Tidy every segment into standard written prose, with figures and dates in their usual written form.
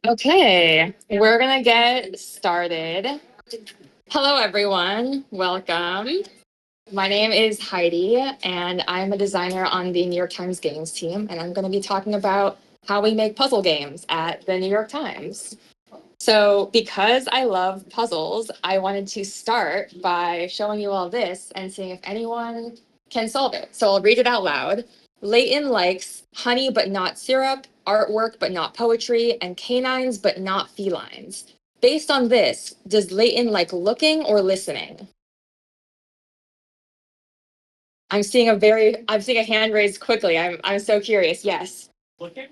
Okay, we're gonna get started. Hello, everyone. Welcome. My name is Heidi, and I'm a designer on the New York Times Games team, and I'm going to be talking about how we make puzzle games at the New York Times. So, because I love puzzles, I wanted to start by showing you all this and seeing if anyone can solve it. So, I'll read it out loud. Leighton likes honey but not syrup, artwork but not poetry, and canines but not felines. Based on this, does Leighton like looking or listening? I'm seeing a hand raised quickly. I'm so curious. Yes. Looking,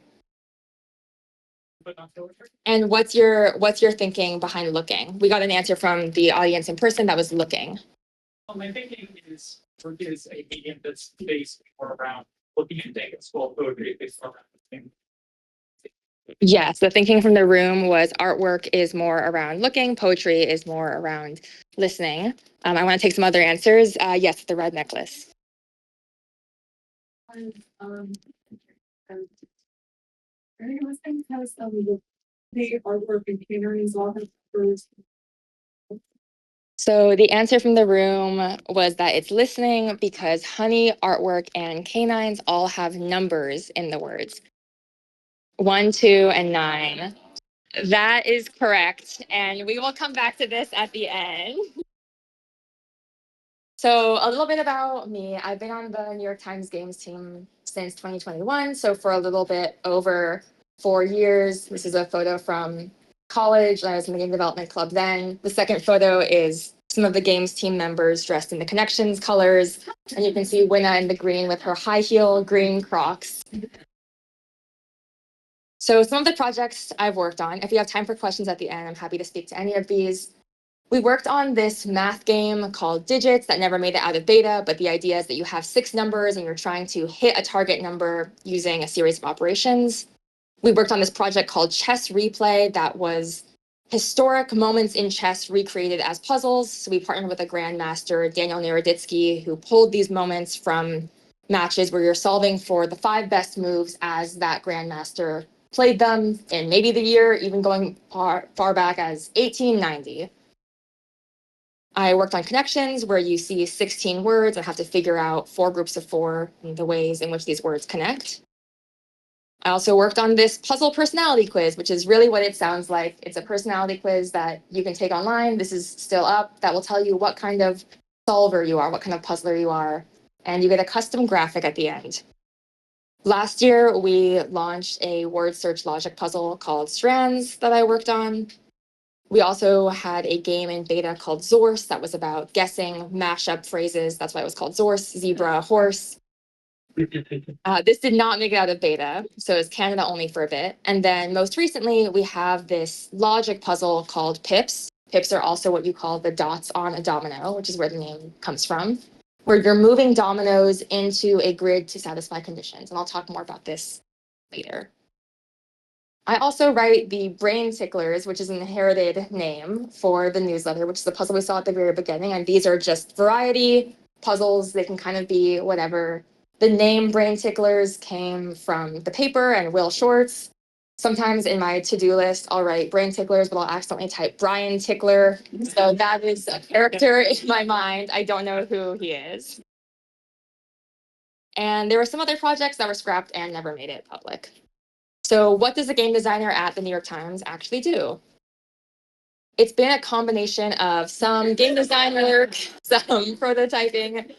but not poetry. And what's your thinking behind looking? We got an answer from the audience in person that was looking. My thinking is a medium that's based more around looking at things, while poetry is around things. Yes, the thinking from the room was artwork is more around looking, poetry is more around listening. I want to take some other answers. Yes, the red necklace. Um, I think it was things has the artwork and catering is often first. So the answer from the room was that it's listening because honey, artwork, and canines all have numbers in the words. 1, 2, and 9. That is correct. And we will come back to this at the end. So a little bit about me. I've been on the New York Times Games team since 2021. So for a little bit over 4 years. This is a photo from college. I was in the game development club then. The second photo is some of the games team members dressed in the Connections colors. And you can see Winna in the green with her high heel green Crocs. So some of the projects I've worked on, if you have time for questions at the end, I'm happy to speak to any of these. We worked on this math game called Digits that never made it out of beta, but the idea is that you have 6 numbers and you're trying to hit a target number using a series of operations. We worked on this project called Chess Replay that was historic moments in chess recreated as puzzles. So we partnered with a grandmaster, Daniel Naroditsky, who pulled these moments from matches where you're solving for the 5 best moves as that grandmaster played them in maybe the year, even going far back as 1890. I worked on Connections, where you see 16 words and have to figure out 4 groups of 4 and the ways in which these words connect. I also worked on this puzzle personality quiz, which is really what it sounds like. It's a personality quiz that you can take online. This is still up. That will tell you what kind of solver you are, what kind of puzzler you are, and you get a custom graphic at the end. Last year, we launched a word search logic puzzle called Strands that I worked on. We also had a game in beta called Zorse that was about guessing mashup phrases. That's why it was called Zorse, zebra, horse. This did not make it out of beta, so it's Canada only for a bit. And then most recently, we have this logic puzzle called Pips. Pips are also what you call the dots on a domino, which is where the name comes from, where you're moving dominoes into a grid to satisfy conditions. And I'll talk more about this later. I also write the Brain Ticklers, which is an inherited name for the newsletter, which is the puzzle we saw at the very beginning. And these are just variety puzzles. They can kind of be whatever. The name Brain Ticklers came from the paper and Will Shortz. Sometimes in my to-do list, I'll write Brain Ticklers, but I'll accidentally type Brian Tickler. So that is a character in my mind. I don't know who he is. And there were some other projects that were scrapped and never made it public. So what does a game designer at the New York Times actually do? It's been a combination of some game design work, some prototyping,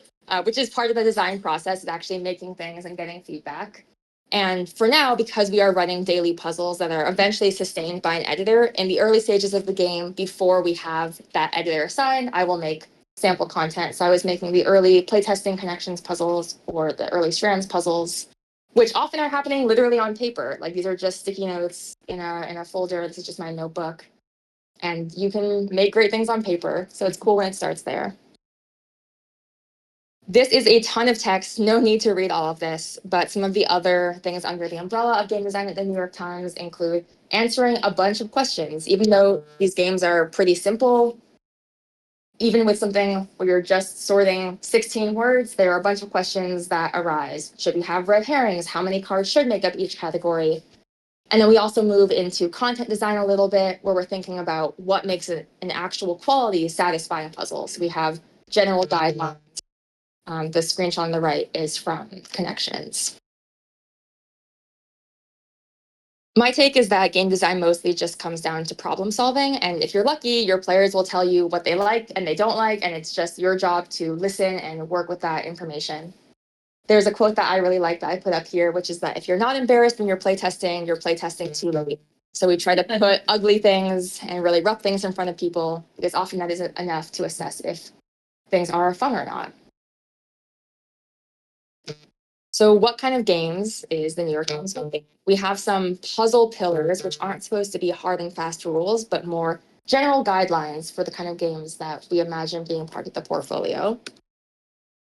which is part of the design process, is actually making things and getting feedback. And for now, because we are running daily puzzles that are eventually sustained by an editor, in the early stages of the game, before we have that editor assigned, I will make sample content. So I was making the early playtesting Connections puzzles or the early Strands puzzles, which often are happening literally on paper. Like these are just sticky notes in a folder. This is just my notebook. And you can make great things on paper. So it's cool when it starts there. This is a ton of text. No need to read all of this. But some of the other things under the umbrella of game design at the New York Times include answering a bunch of questions. Even though these games are pretty simple, even with something where you're just sorting 16 words, there are a bunch of questions that arise. Should we have red herrings? How many cards should make up each category? And then we also move into content design a little bit, where we're thinking about what makes an actual quality satisfy a puzzle. So we have general guidelines. The screenshot on the right is from Connections. My take is that game design mostly just comes down to problem solving. And if you're lucky, your players will tell you what they like and they don't like. And it's just your job to listen and work with that information. There's a quote that I really like that I put up here, which is that if you're not embarrassed when you're playtesting too late. So we try to put ugly things and really rough things in front of people, because often that isn't enough to assess if things are fun or not. So what kind of games is the New York Games making? We have some puzzle pillars, which aren't supposed to be hard and fast rules, but more general guidelines for the kind of games that we imagine being part of the portfolio.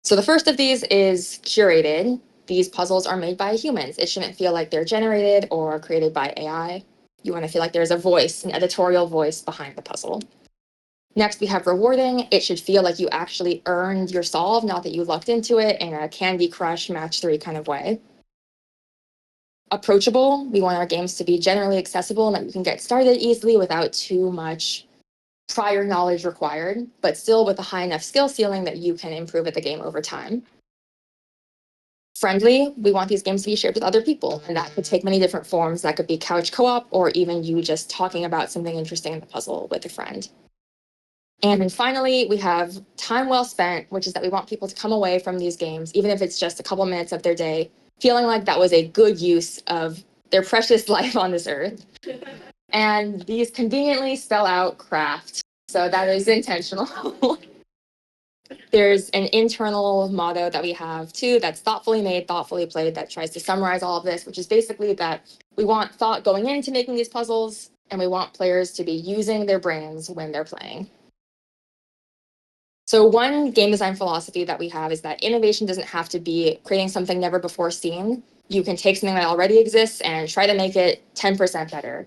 So the first of these is curated. These puzzles are made by humans. It shouldn't feel like they're generated or created by AI. You want to feel like there's a voice, an editorial voice behind the puzzle. Next, we have rewarding. It should feel like you actually earned your solve, not that you lucked into it in a Candy Crush match 3 kind of way. Approachable. We want our games to be generally accessible and that you can get started easily without too much prior knowledge required, but still with a high enough skill ceiling that you can improve at the game over time. Friendly. We want these games to be shared with other people, and that could take many different forms. That could be couch co-op, or even you just talking about something interesting in the puzzle with a friend. And then finally, we have time well spent, which is that we want people to come away from these games, even if it's just a couple minutes of their day, feeling like that was a good use of their precious life on this earth. And these conveniently spell out craft. So that is intentional. There's an internal motto that we have too, that's thoughtfully made, thoughtfully played, that tries to summarize all of this, which is basically that we want thought going into making these puzzles, and we want players to be using their brains when they're playing. So one game design philosophy that we have is that innovation doesn't have to be creating something never before seen. You can take something that already exists and try to make it 10% better.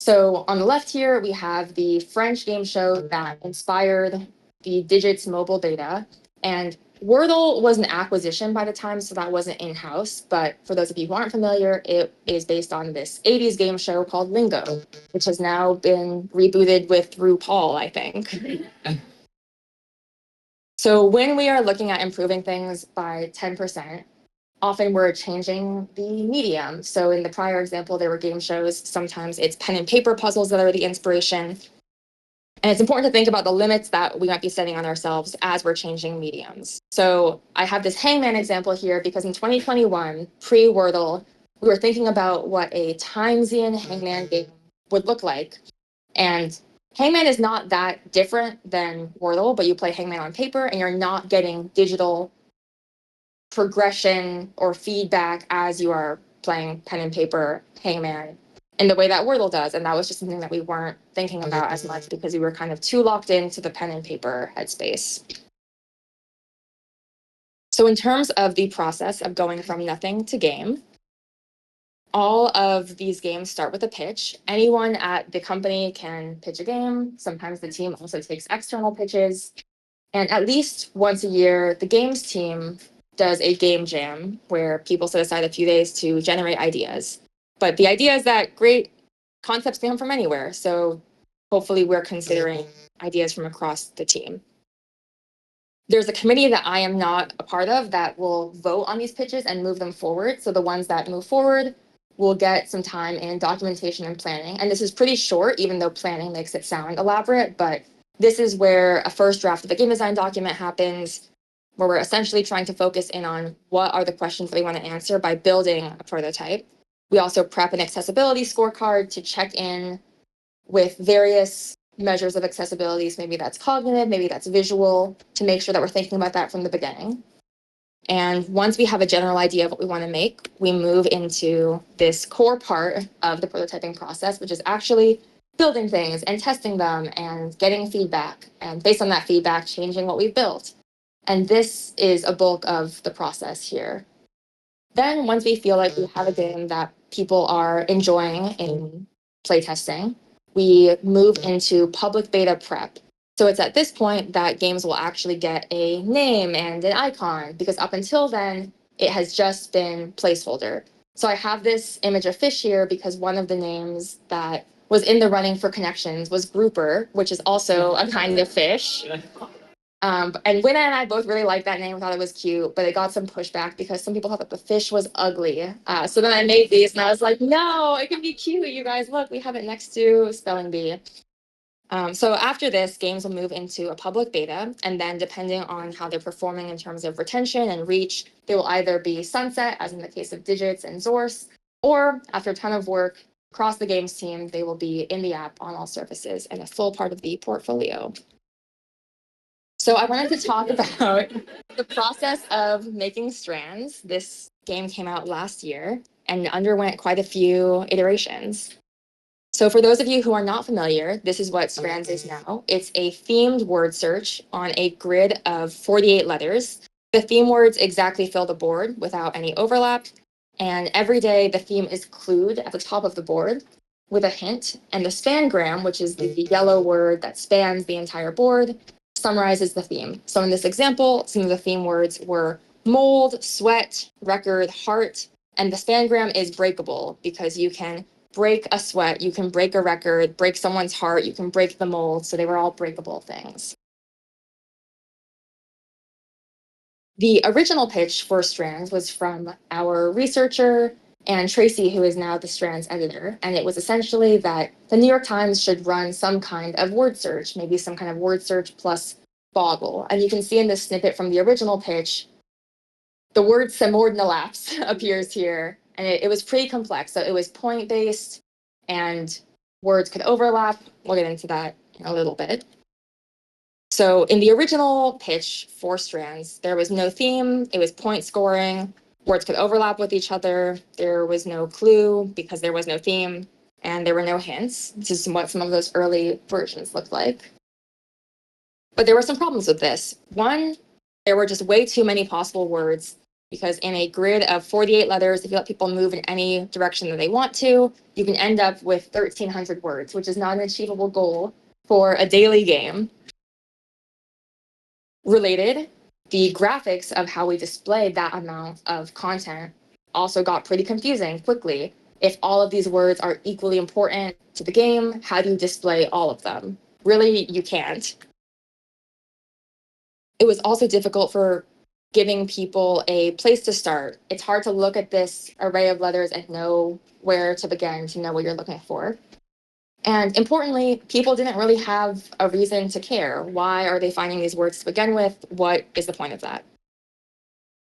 So on the left here, we have the French game show that inspired the Digits mobile beta. And Wordle was an acquisition by the time, so that wasn't in-house. But for those of you who aren't familiar, it is based on this 80s game show called Lingo, which has now been rebooted with RuPaul, I think. So when we are looking at improving things by 10%, often we're changing the medium. So in the prior example, there were game shows. Sometimes it's pen and paper puzzles that are the inspiration. And it's important to think about the limits that we might be setting on ourselves as we're changing mediums. So I have this Hangman example here because in 2021, pre-Wordle, we were thinking about what a Timesian Hangman game would look like. And Hangman is not that different than Wordle, but you play Hangman on paper and you're not getting digital progression or feedback as you are playing pen and paper Hangman in the way that Wordle does. And that was just something that we weren't thinking about as much because we were kind of too locked into the pen and paper headspace. So in terms of the process of going from nothing to game, all of these games start with a pitch. Anyone at the company can pitch a game. Sometimes the team also takes external pitches. And at least once a year, the games team does a game jam where people set aside a few days to generate ideas. But the idea is that great concepts can come from anywhere. So hopefully we're considering ideas from across the team. There's a committee that I am not a part of that will vote on these pitches and move them forward. So the ones that move forward will get some time in documentation and planning. And this is pretty short, even though planning makes it sound elaborate. But this is where a first draft of a game design document happens, where we're essentially trying to focus in on what are the questions that we want to answer by building a prototype. We also prep an accessibility scorecard to check in with various measures of accessibility. So maybe that's cognitive, maybe that's visual, to make sure that we're thinking about that from the beginning. And once we have a general idea of what we want to make, we move into this core part of the prototyping process, which is actually building things and testing them and getting feedback. And based on that feedback, changing what we've built. And this is a bulk of the process here. Then once we feel like we have a game that people are enjoying in playtesting, we move into public beta prep. So it's at this point that games will actually get a name and an icon, because up until then, it has just been placeholder. So I have this image of fish here because one of the names that was in the running for connections was grouper, which is also a kind of fish. And Winna and I both really liked that name, thought it was cute, but it got some pushback because some people thought that the fish was ugly. So then I made these and I was like, no, it can be cute. You guys, look, we have it next to spelling bee. So after this, games will move into a public beta, and then depending on how they're performing in terms of retention and reach, they will either be sunset, as in the case of Digits and Zorse, or after a ton of work across the games team, they will be in the app on all surfaces and a full part of the portfolio. So I wanted to talk about the process of making Strands. This game came out last year and underwent quite a few iterations. So for those of you who are not familiar, this is what Strands is now. It's a themed word search on a grid of 48 letters. The theme words exactly fill the board without any overlap. And every day the theme is clued at the top of the board with a hint. And the spangram, which is the yellow word that spans the entire board, summarizes the theme. So in this example, some of the theme words were mold, sweat, record, heart, and the spangram is breakable because you can break a sweat, you can break a record, break someone's heart, you can break the mold. So they were all breakable things. The original pitch for Strands was from our researcher and Tracy, who is now the Strands editor. And it was essentially that the New York Times should run some kind of word search, maybe some kind of word search plus Boggle. And you can see in this snippet from the original pitch, the word semordnalaps appears here. And it was pretty complex. So it was point-based and words could overlap. We'll get into that in a little bit. So in the original pitch for Strands, there was no theme, it was point scoring, words could overlap with each other, there was no clue because there was no theme, and there were no hints. This is what some of those early versions looked like. But there were some problems with this. One, there were just way too many possible words because in a grid of 48 letters, if you let people move in any direction that they want to, you can end up with 1,300 words, which is not an achievable goal for a daily game. Related, the graphics of how we displayed that amount of content also got pretty confusing quickly. If all of these words are equally important to the game, how do you display all of them? Really, you can't. It was also difficult for giving people a place to start. It's hard to look at this array of letters and know where to begin to know what you're looking for. And importantly, people didn't really have a reason to care. Why are they finding these words to begin with? What is the point of that?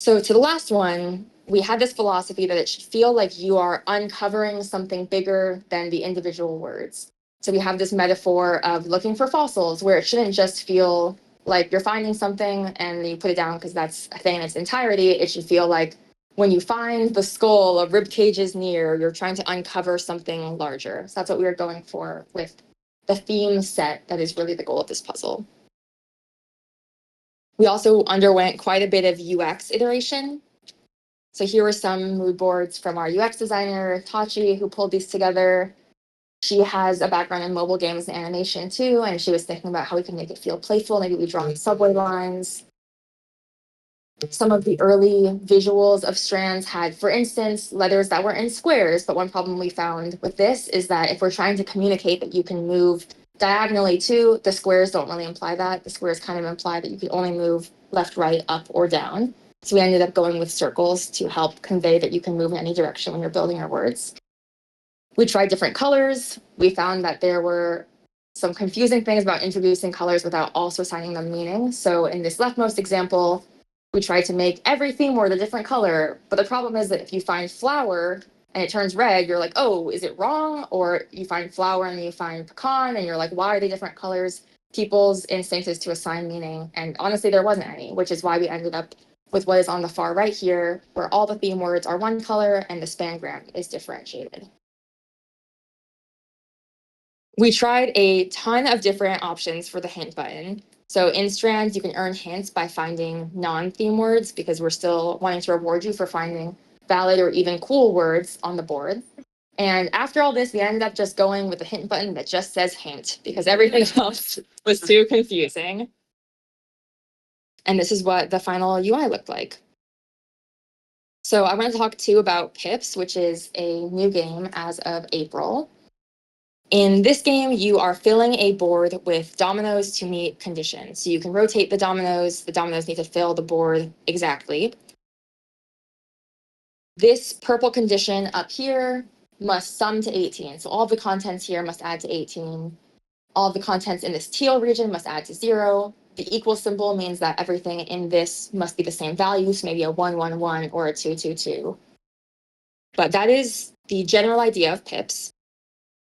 So to the last one, we had this philosophy that it should feel like you are uncovering something bigger than the individual words. So we have this metaphor of looking for fossils where it shouldn't just feel like you're finding something and you put it down because that's a thing in its entirety. It should feel like when you find the skull, a rib cage is near, you're trying to uncover something larger. So that's what we were going for with the theme set that is really the goal of this puzzle. We also underwent quite a bit of UX iteration. So here were some mood boards from our UX designer, Tachi, who pulled these together. She has a background in mobile games and animation too, and she was thinking about how we can make it feel playful. Maybe we draw subway lines. Some of the early visuals of Strands had, for instance, letters that were in squares. But one problem we found with this is that if we're trying to communicate that you can move diagonally too, the squares don't really imply that. The squares kind of imply that you can only move left, right, up, or down. So we ended up going with circles to help convey that you can move in any direction when you're building your words. We tried different colors. We found that there were some confusing things about introducing colors without also assigning them meaning. So in this leftmost example, we tried to make every theme word a different color. But the problem is that if you find flower and it turns red, you're like, oh, is it wrong? Or you find flower and you find pecan and you're like, why are they different colors? People's instinct is to assign meaning. And honestly, there wasn't any, which is why we ended up with what is on the far right here, where all the theme words are one color and the spangram is differentiated. We tried a ton of different options for the hint button. So in Strands, you can earn hints by finding non-theme words because we're still wanting to reward you for finding valid or even cool words on the board. And after all this, we ended up just going with a hint button that just says hint because everything else was too confusing. And this is what the final UI looked like. So I want to talk too about Pips, which is a new game as of April. In this game, you are filling a board with dominoes to meet conditions. So you can rotate the dominoes need to fill the board exactly. This purple condition up here must sum to 18. So all of the contents here must add to 18. All of the contents in this teal region must add to 0. The equal symbol means that everything in this must be the same value, so maybe a 1, 1, 1 or a 2, 2, 2. But that is the general idea of Pips.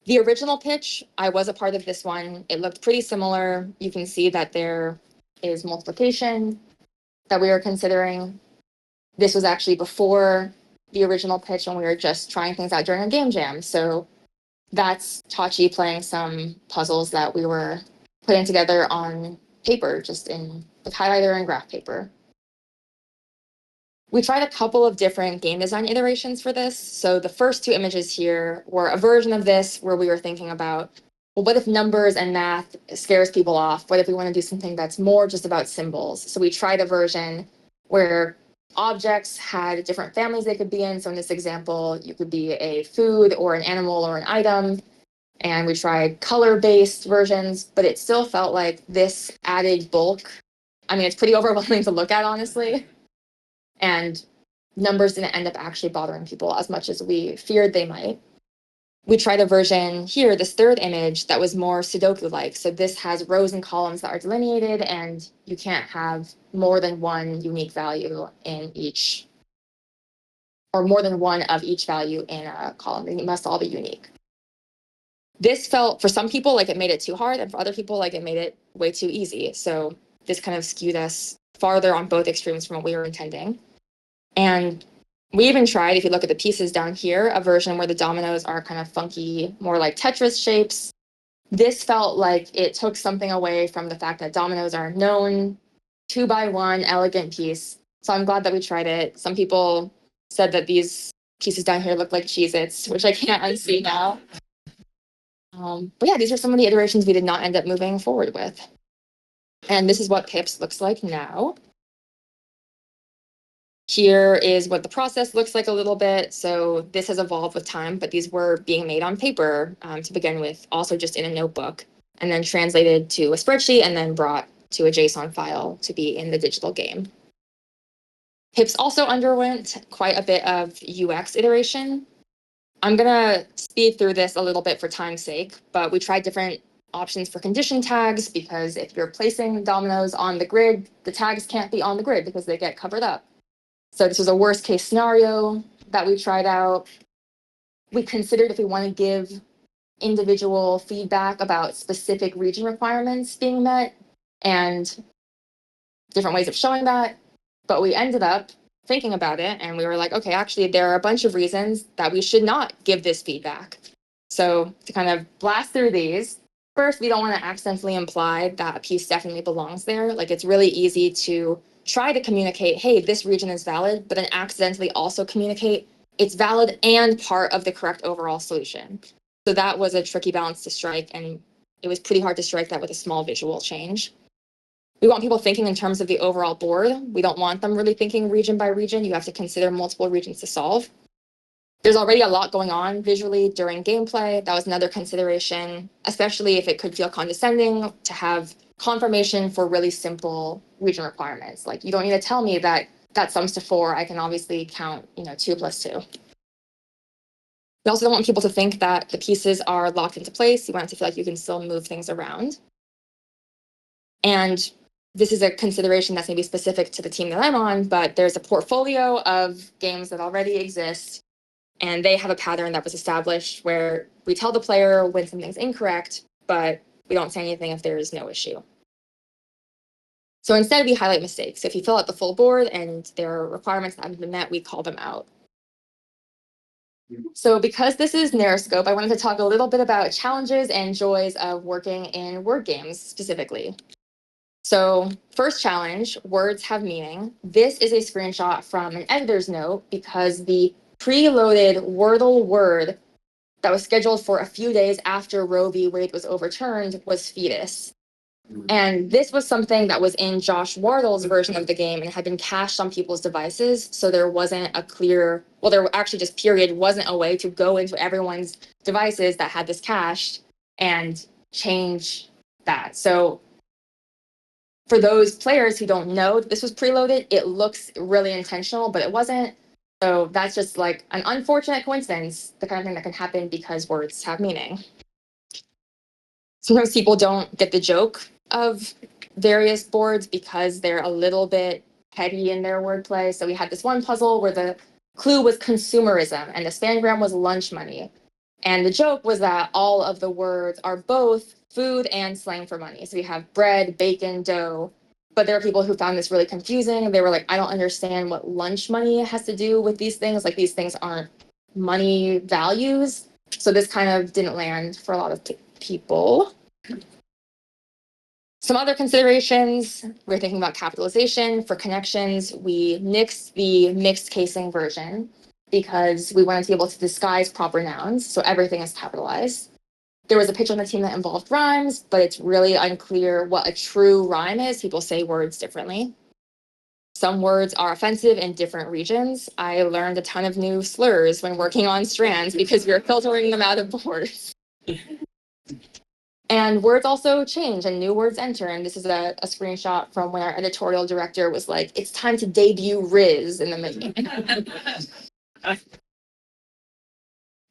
The original pitch, I was a part of this one. It looked pretty similar. You can see that there is multiplication that we were considering. This was actually before the original pitch when we were just trying things out during a game jam. So that's Tachi playing some puzzles that we were putting together on paper, just in with highlighter and graph paper. We tried a couple of different game design iterations for this. So the first two images here were a version of this where we were thinking about, well, what if numbers and math scares people off? What if we want to do something that's more just about symbols? So we tried a version where objects had different families they could be in. So in this example, you could be a food or an animal or an item. And we tried color-based versions, but it still felt like this added bulk. I mean, it's pretty overwhelming to look at, honestly. And numbers didn't end up actually bothering people as much as we feared they might. We tried a version here, this third image, that was more Sudoku-like. So this has rows and columns that are delineated, and you can't have more than one unique value in each, or more than one of each value in a column. They must all be unique. This felt, for some people, like it made it too hard, and for other people, like it made it way too easy. So this kind of skewed us farther on both extremes from what we were intending. And we even tried, if you look at the pieces down here, a version where the dominoes are kind of funky, more like Tetris shapes. This felt like it took something away from the fact that dominoes are a known 2x1 elegant piece. So I'm glad that we tried it. Some people said that these pieces down here look like Cheez-Its, which I can't unsee now. But yeah, these are some of the iterations we did not end up moving forward with. And this is what Pips looks like now. Here is what the process looks like a little bit. So this has evolved with time, but these were being made on paper to begin with, also just in a notebook, and then translated to a spreadsheet and then brought to a JSON file to be in the digital game. Pips also underwent quite a bit of UX iteration. I'm gonna speed through this a little bit for time's sake, but we tried different options for condition tags because if you're placing dominoes on the grid, the tags can't be on the grid because they get covered up. So this was a worst case scenario that we tried out. We considered if we want to give individual feedback about specific region requirements being met and different ways of showing that. But we ended up thinking about it and we were like, okay, actually, there are a bunch of reasons that we should not give this feedback. So to kind of blast through these, first, we don't want to accidentally imply that a piece definitely belongs there. Like it's really easy to try to communicate, hey, this region is valid, but then accidentally also communicate it's valid and part of the correct overall solution. So that was a tricky balance to strike, and it was pretty hard to strike that with a small visual change. We want people thinking in terms of the overall board. We don't want them really thinking region by region. You have to consider multiple regions to solve. There's already a lot going on visually during gameplay. That was another consideration, especially if it could feel condescending to have confirmation for really simple region requirements. Like you don't need to tell me that that sums to 4. I can obviously count, 2 plus 2. We also don't want people to think that the pieces are locked into place. You want it to feel like you can still move things around. And this is a consideration that's maybe specific to the team that I'm on, but there's a portfolio of games that already exist. And they have a pattern that was established where we tell the player when something's incorrect, but we don't say anything if there is no issue. So instead, we highlight mistakes. If you fill out the full board and there are requirements that haven't been met, we call them out. So because this is NarraScope, I wanted to talk a little bit about challenges and joys of working in word games specifically. So first challenge, words have meaning. This is a screenshot from an editor's note because the preloaded Wordle word that was scheduled for a few days after Roe v. Wade was overturned was fetus. And this was something that was in Josh Wardle's version of the game and had been cached on people's devices. So there wasn't a clear, well, there actually just period wasn't a way to go into everyone's devices that had this cached and change that. So for those players who don't know that this was preloaded, it looks really intentional, but it wasn't. So that's just like an unfortunate coincidence, the kind of thing that can happen because words have meaning. Sometimes people don't get the joke of various boards because they're a little bit heady in their wordplay. So we had this one puzzle where the clue was consumerism and the spangram was lunch money. And the joke was that all of the words are both food and slang for money. So we have bread, bacon, dough. But there are people who found this really confusing. They were like, I don't understand what lunch money has to do with these things. Like these things aren't money values. So this kind of didn't land for a lot of people. Some other considerations, we're thinking about capitalization. For connections, we nixed the mixed casing version because we wanted to be able to disguise proper nouns, so everything is capitalized. There was a pitch on the team that involved rhymes, but it's really unclear what a true rhyme is. People say words differently. Some words are offensive in different regions. I learned a ton of new slurs when working on Strands because we were filtering them out of boards. And words also change and new words enter. And this is a screenshot from when our editorial director was like, it's time to debut Riz in the meeting.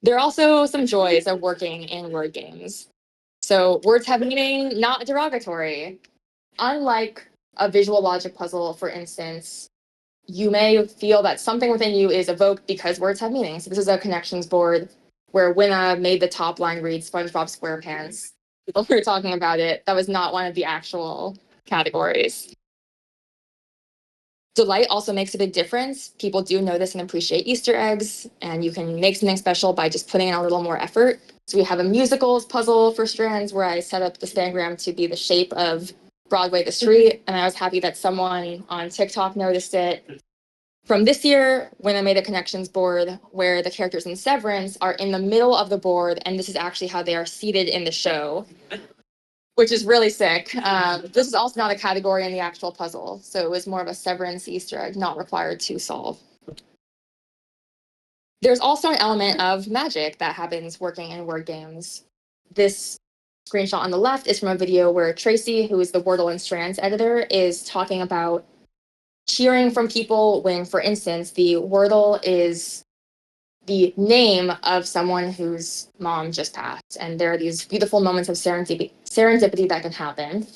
There are also some joys of working in word games. So words have meaning, not derogatory. Unlike a visual logic puzzle, for instance, you may feel that something within you is evoked because words have meaning. So this is a connections board where Winna made the top line read SpongeBob SquarePants. People were talking about it. That was not one of the actual categories. Delight also makes a big difference. People do notice and appreciate Easter eggs, and you can make something special by just putting in a little more effort. So we have a musicals puzzle for Strands where I set up the stangram to be the shape of Broadway the street, and I was happy that someone on TikTok noticed it. From this year, when I made a connections board where the characters in Severance are in the middle of the board, and this is actually how they are seated in the show, which is really sick. This is also not a category in the actual puzzle, so it was more of a Severance Easter egg, not required to solve. There's also an element of magic that happens working in word games. This screenshot on the left is from a video where Tracy, who is the Wordle and Strands editor, is talking about cheering from people when, for instance, the Wordle is the name of someone whose mom just passed. And there are these beautiful moments of serendipity that can happen.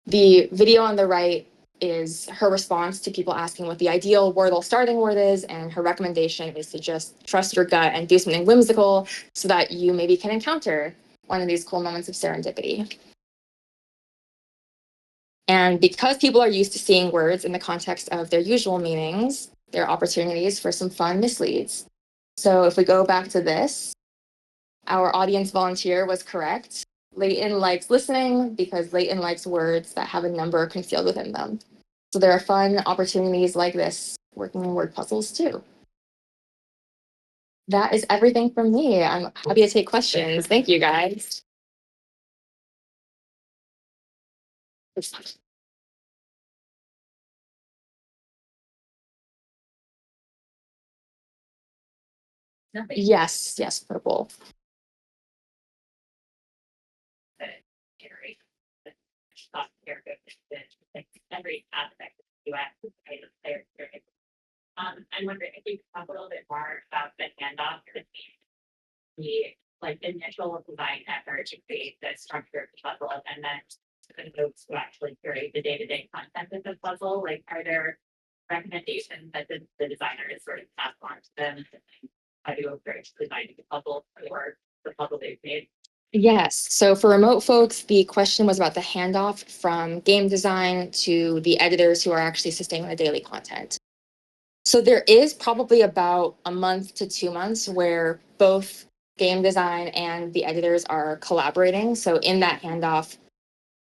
The video on the right is her response to people asking what the ideal Wordle starting word is, and her recommendation is to just trust your gut and do something whimsical so that you maybe can encounter one of these cool moments of serendipity. And because people are used to seeing words in the context of their usual meanings, there are opportunities for some fun misleads. So if we go back to this, our audience volunteer was correct. Leighton likes listening because Leighton likes words that have a number concealed within them. So there are fun opportunities like this working in word puzzles too. That is everything from me. I'm happy to take questions. Thank you, guys. Yes, yes, purple. Every aspect of the UX kind of player experience. I'm wondering if you could talk a little bit more about the handoff between the like initial design effort to create the structure of the puzzle and then the folks who actually curate the day-to-day content of the puzzle. Like, are there recommendations that the designers sort of pass on to them? How do you approach designing the puzzle or the puzzle they've made? Yes. So for remote folks, the question was about the handoff from game design to the editors who are actually sustaining the daily content. So there is probably about a month to 2 months where both game design and the editors are collaborating. So in that handoff,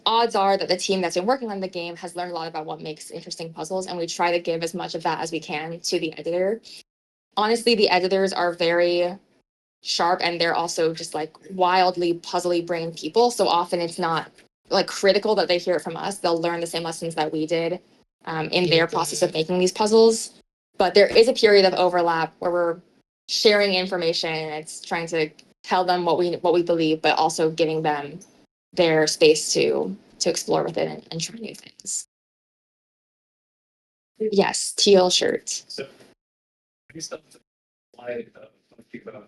odds are that the team that's been working on the game has learned a lot about what makes interesting puzzles, and we try to give as much of that as we can to the editor. Honestly, the editors are very sharp and they're also just like wildly puzzly brain people. So often it's not like critical that they hear it from us. They'll learn the same lessons that we did in their process of making these puzzles. But there is a period of overlap where we're sharing information and it's trying to tell them what we believe, but also giving them their space to explore with it and try new things. Yes, teal shirt. So, based on the slide of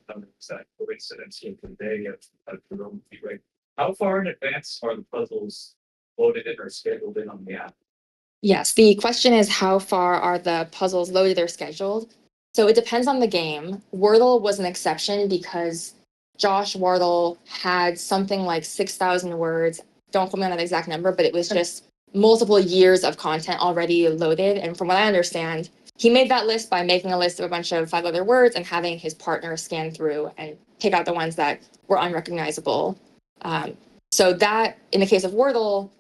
numbers that coincidence with the day of the room, right? How far in advance are the puzzles loaded in or scheduled in on the app? Yes, the question is how far are the puzzles loaded or scheduled? So it depends on the game. Wordle was an exception because Josh Wardle had something like 6,000 words. Don't quote me on that exact number, but it was just multiple years of content already loaded. And from what I understand, he made that list by making a list of a bunch of 5 other words and having his partner scan through and pick out the ones that were unrecognizable. So that, in the case of Wordle,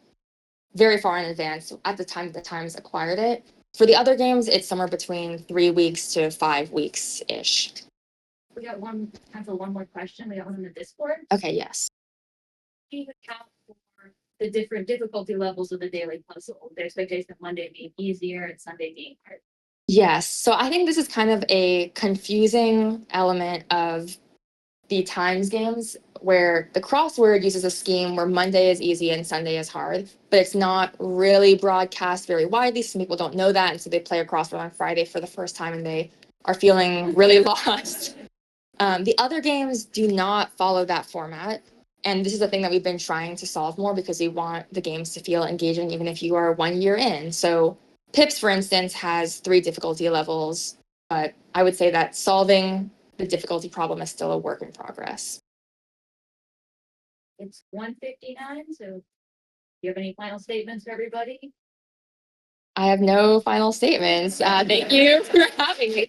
very far in advance at the time the Times acquired it. For the other games, it's somewhere between 3 weeks to 5 weeks ish. We got time for one more question. We got one in the Discord. Okay, yes. Do you account for the different difficulty levels of the daily puzzle? The expectation of Monday being easier and Sunday being hard. Yes. So I think this is kind of a confusing element of the Times games where the crossword uses a scheme where Monday is easy and Sunday is hard, but it's not really broadcast very widely. Some people don't know that, and so they play a crossword on Friday for the first time and they are feeling really lost. The other games do not follow that format. And this is the thing that we've been trying to solve more because we want the games to feel engaging even if you are 1 year in. So Pips, for instance, has 3 difficulty levels, but I would say that solving the difficulty problem is still a work in progress. It's 1:59. So do you have any final statements for everybody? I have no final statements. Thank you for having me.